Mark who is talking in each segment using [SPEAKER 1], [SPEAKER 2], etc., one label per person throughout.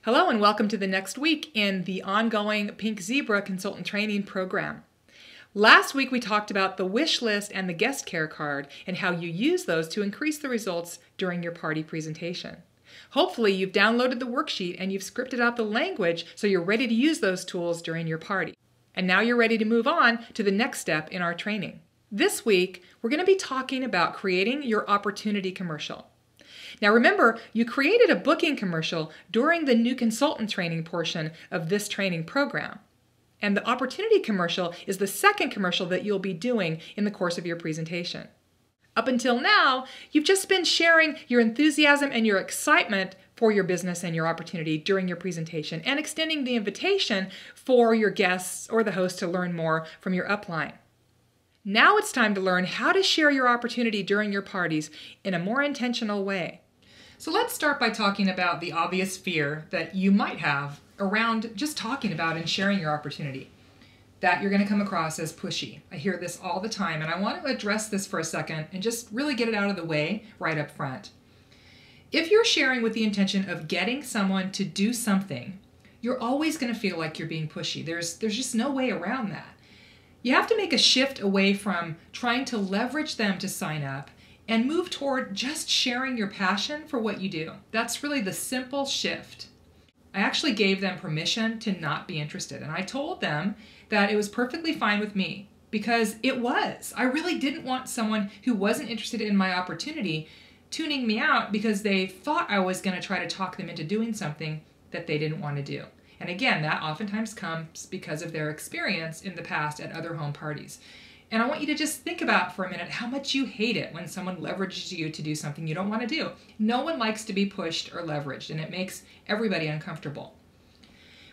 [SPEAKER 1] Hello and welcome to the next week in the ongoing Pink Zebra Consultant Training Program. Last week we talked about the wish list and the guest care card and how you use those to increase the results during your party presentation. Hopefully you've downloaded the worksheet and you've scripted out the language so you're ready to use those tools during your party. And now you're ready to move on to the next step in our training. This week we're going to be talking about creating your opportunity commercial. Now remember, you created a booking commercial during the new consultant training portion of this training program. And the opportunity commercial is the second commercial that you'll be doing in the course of your presentation. Up until now, you've just been sharing your enthusiasm and your excitement for your business and your opportunity during your presentation and extending the invitation for your guests or the host to learn more from your upline. Now it's time to learn how to share your opportunity during your parties in a more intentional way. So let's start by talking about the obvious fear that you might have around just talking about and sharing your opportunity, that you're going to come across as pushy. I hear this all the time, and I want to address this for a second and just really get it out of the way right up front. If you're sharing with the intention of getting someone to do something, you're always going to feel like you're being pushy. There's just no way around that. You have to make a shift away from trying to leverage them to sign up and move toward just sharing your passion for what you do. That's really the simple shift. I actually gave them permission to not be interested, and I told them that it was perfectly fine with me because it was. I really didn't want someone who wasn't interested in my opportunity tuning me out because they thought I was going to try to talk them into doing something that they didn't want to do. And again, that oftentimes comes because of their experience in the past at other home parties. And I want you to just think about for a minute how much you hate it when someone leverages you to do something you don't want to do. No one likes to be pushed or leveraged, and it makes everybody uncomfortable.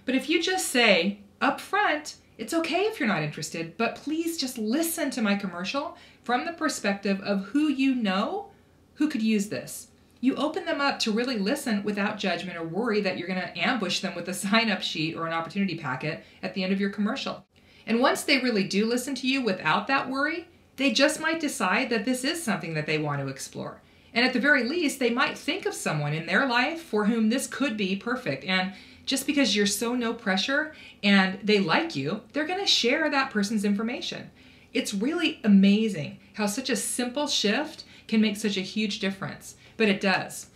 [SPEAKER 1] But if you just say up front, it's okay if you're not interested, but please just listen to my commercial from the perspective of who you know who could use this. You open them up to really listen without judgment or worry that you're going to ambush them with a sign-up sheet or an opportunity packet at the end of your commercial. And once they really do listen to you without that worry, they just might decide that this is something that they want to explore. And at the very least, they might think of someone in their life for whom this could be perfect. And just because you're so no pressure and they like you, they're going to share that person's information. It's really amazing how such a simple shift can make such a huge difference, but it does.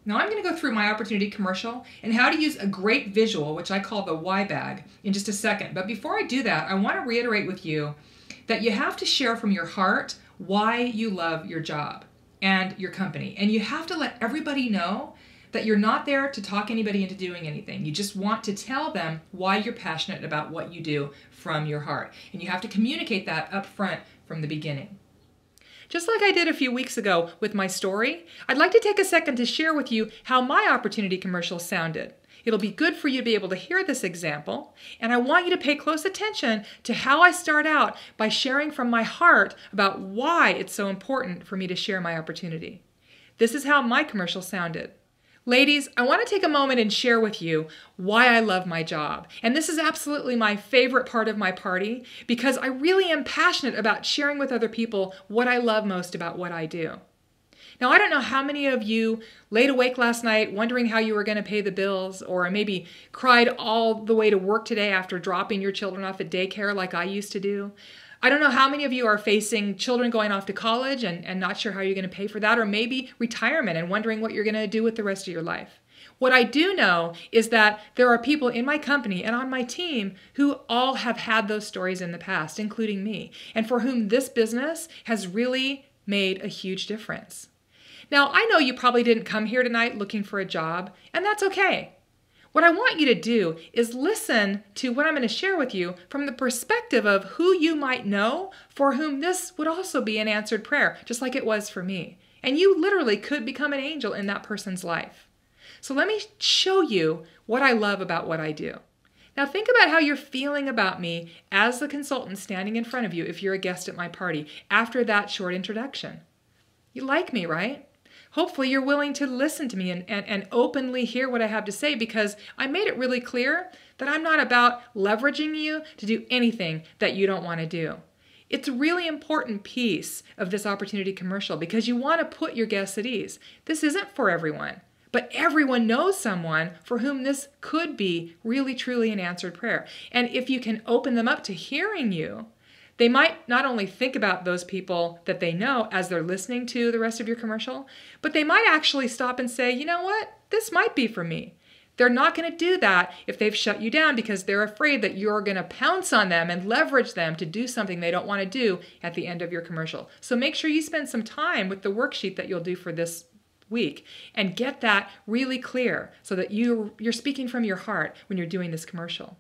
[SPEAKER 1] Now I'm going to go through my opportunity commercial and how to use a great visual, which I call the why bag, in just a second. But before I do that, I want to reiterate with you that you have to share from your heart why you love your job and your company. And you have to let everybody know that you're not there to talk anybody into doing anything. You just want to tell them why you're passionate about what you do from your heart. And you have to communicate that up front from the beginning. Just like I did a few weeks ago with my story, I'd like to take a second to share with you how my opportunity commercial sounded. It'll be good for you to be able to hear this example, and I want you to pay close attention to how I start out by sharing from my heart about why it's so important for me to share my opportunity. This is how my commercial sounded. Ladies, I want to take a moment and share with you why I love my job. And this is absolutely my favorite part of my party because I really am passionate about sharing with other people what I love most about what I do. Now, I don't know how many of you laid awake last night wondering how you were going to pay the bills, or maybe cried all the way to work today after dropping your children off at daycare like I used to do. I don't know how many of you are facing children going off to college and not sure how you're going to pay for that, or maybe retirement and wondering what you're going to do with the rest of your life. What I do know is that there are people in my company and on my team who all have had those stories in the past, including me, and for whom this business has really made a huge difference. Now, I know you probably didn't come here tonight looking for a job, and that's okay. What I want you to do is listen to what I'm going to share with you from the perspective of who you might know for whom this would also be an answered prayer, just like it was for me. And you literally could become an angel in that person's life. So let me show you what I love about what I do. Now think about how you're feeling about me as the consultant standing in front of you if you're a guest at my party after that short introduction. You like me, right? Hopefully you're willing to listen to me and openly hear what I have to say, because I made it really clear that I'm not about leveraging you to do anything that you don't want to do. It's a really important piece of this opportunity commercial because you want to put your guests at ease. This isn't for everyone, but everyone knows someone for whom this could be really, truly an answered prayer. And if you can open them up to hearing you, they might not only think about those people that they know as they're listening to the rest of your commercial, but they might actually stop and say, you know what, this might be for me. They're not going to do that if they've shut you down because they're afraid that you're going to pounce on them and leverage them to do something they don't want to do at the end of your commercial. So make sure you spend some time with the worksheet that you'll do for this week and get that really clear so that you're speaking from your heart when you're doing this commercial.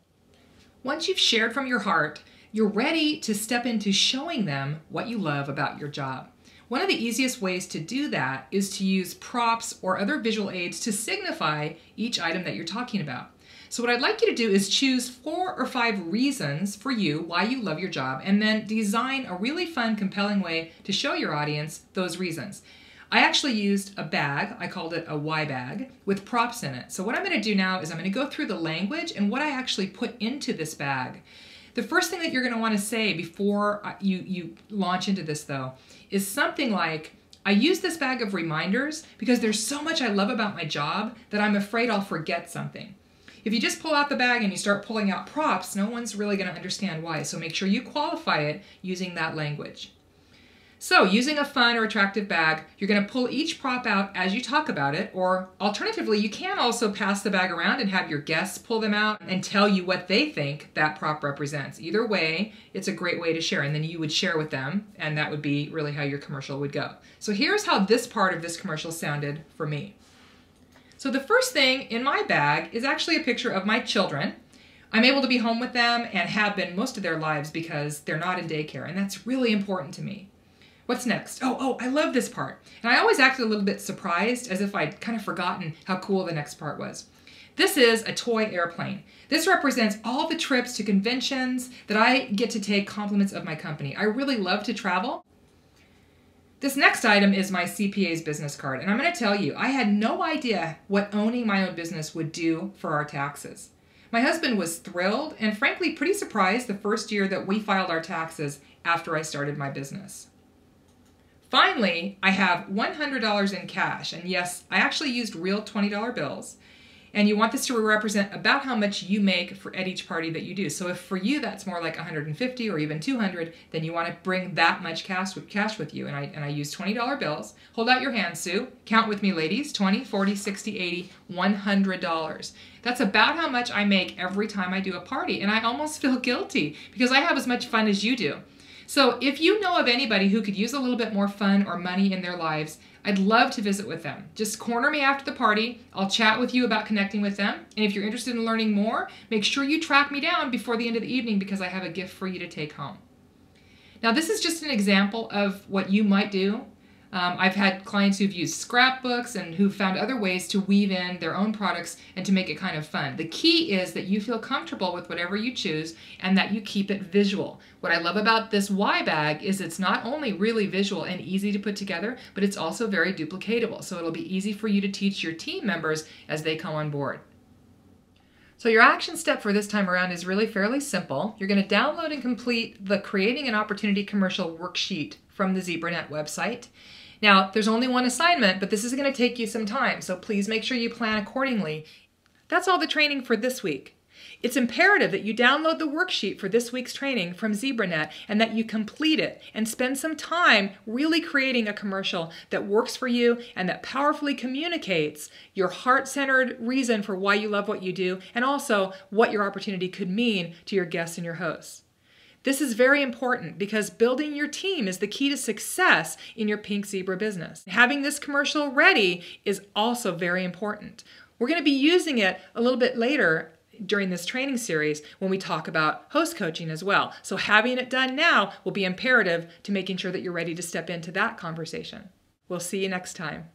[SPEAKER 1] Once you've shared from your heart, you're ready to step into showing them what you love about your job. One of the easiest ways to do that is to use props or other visual aids to signify each item that you're talking about. So what I'd like you to do is choose 4 or 5 reasons for you why you love your job and then design a really fun, compelling way to show your audience those reasons. I actually used a bag, I called it a Y bag, with props in it. So what I'm going to do now is I'm going to go through the language and what I actually put into this bag. The first thing that you're going to want to say before you launch into this, though, is something like, I use this bag of reminders because there's so much I love about my job that I'm afraid I'll forget something. If you just pull out the bag and you start pulling out props, no one's really going to understand why. So make sure you qualify it using that language. So using a fun or attractive bag, you're going to pull each prop out as you talk about it, or alternatively, you can also pass the bag around and have your guests pull them out and tell you what they think that prop represents. Either way, it's a great way to share, and then you would share with them, and that would be really how your commercial would go. So here's how this part of this commercial sounded for me. So the first thing in my bag is actually a picture of my children. I'm able to be home with them and have been most of their lives because they're not in daycare, and that's really important to me. What's next? Oh, I love this part. And I always acted a little bit surprised, as if I'd kind of forgotten how cool the next part was. This is a toy airplane. This represents all the trips to conventions that I get to take compliments of my company. I really love to travel. This next item is my CPA's business card. And I'm going to tell you, I had no idea what owning my own business would do for our taxes. My husband was thrilled and frankly pretty surprised the first year that we filed our taxes after I started my business. Finally, I have $100 in cash, and yes, I actually used real $20 bills. And you want this to represent about how much you make at each party that you do. So if for you that's more like $150 or even $200, then you want to bring that much cash with you. And I use $20 bills. Hold out your hand, Sue. Count with me, ladies. 20, 40, 60, 80, $100. That's about how much I make every time I do a party. And I almost feel guilty because I have as much fun as you do. So if you know of anybody who could use a little bit more fun or money in their lives, I'd love to visit with them. Just corner me after the party. I'll chat with you about connecting with them. And if you're interested in learning more, make sure you track me down before the end of the evening because I have a gift for you to take home. Now, this is just an example of what you might do. I've had clients who've used scrapbooks and who've found other ways to weave in their own products and to make it kind of fun. The key is that you feel comfortable with whatever you choose and that you keep it visual. What I love about this Y bag is it's not only really visual and easy to put together, but it's also very duplicatable. So it'll be easy for you to teach your team members as they come on board. So your action step for this time around is really fairly simple. You're going to download and complete the Creating an Opportunity Commercial worksheet from the ZebraNet website. Now, there's only one assignment, but this is going to take you some time, so please make sure you plan accordingly. That's all the training for this week. It's imperative that you download the worksheet for this week's training from ZebraNet and that you complete it and spend some time really creating a commercial that works for you and that powerfully communicates your heart-centered reason for why you love what you do and also what your opportunity could mean to your guests and your hosts. This is very important because building your team is the key to success in your Pink Zebra business. Having this commercial ready is also very important. We're going to be using it a little bit later during this training series when we talk about host coaching as well. So having it done now will be imperative to making sure that you're ready to step into that conversation. We'll see you next time.